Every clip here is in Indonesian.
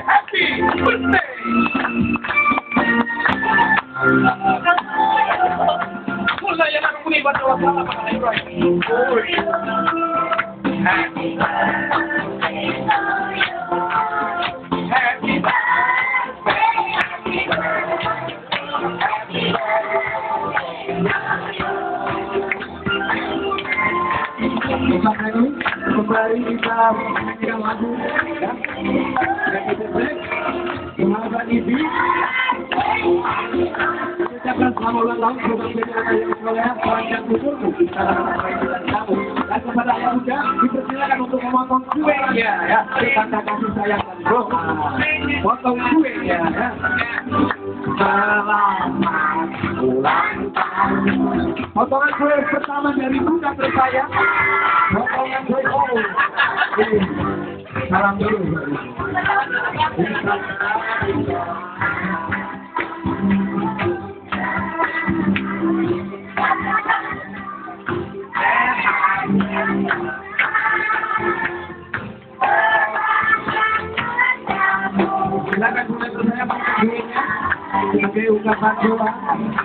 Happy birthday! Wala yan ang muli ba daw sa mga right? Happy birthday to you. Happy birthday. Happy birthday. Happy birthday. Kembali kita menyanyikan lagu ya. Sahabat Ibi, ucapkan selamat ulang tahun program PDAK yang soleh, panjang umur dan kepada anak muda dipersilakan untuk memotong kuenya ya, tanda kasih sayang dan doa. Potong kuenya ya. Selamat ulang tahun. Potongan kue pertama dari Bunda tersayang. Potongan kue salam dulu. Silakan mulai bersaya pakai duitnya sebagai ungkapan doa,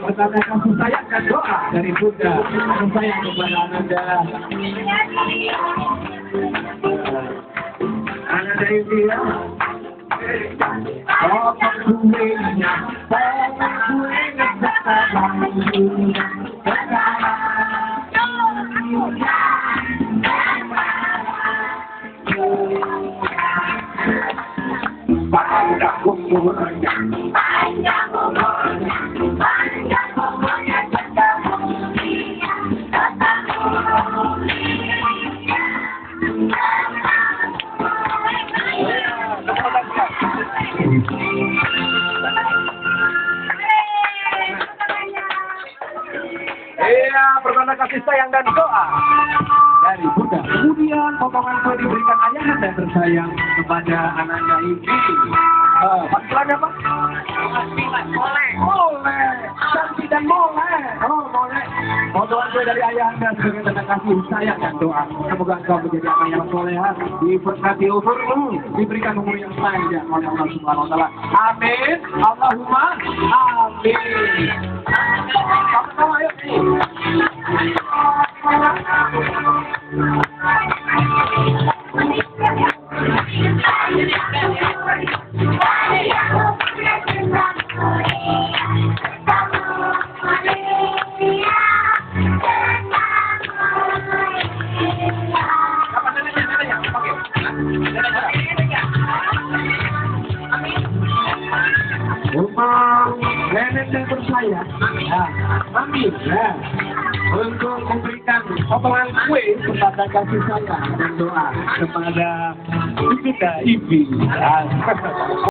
pertanda kasih sayang dan doa dari Bunda kasih sayang kepada Ananda. Ananda ini ya. Potong kuenya sekarang. Panjang umurnya, panjang umurnya, panjang umurnya, tetap mulia, tetap mulia. Iya, pertanda kasih sayang dan doa dari Bunda. Kemudian potongan kue diberikan ayah dan tersayang kepada anaknya Ibi. Panggilannya apa? Boleh. Cantik dan boleh. Oh, boleh. Potongan kue dari ayah anda sebagai tanda kasih sayang dan doa. Semoga engkau menjadi anak yang soleh, diberkati umurmu, diberikan umur yang panjang oleh Allah Subhanahu Wa Taala. Amin. Allahumma amin. Sama-sama ayo. Nenek yang percaya, amin ya, untuk memberikan potongan kue kepada kasih sayang dan doa kepada kita Ibi.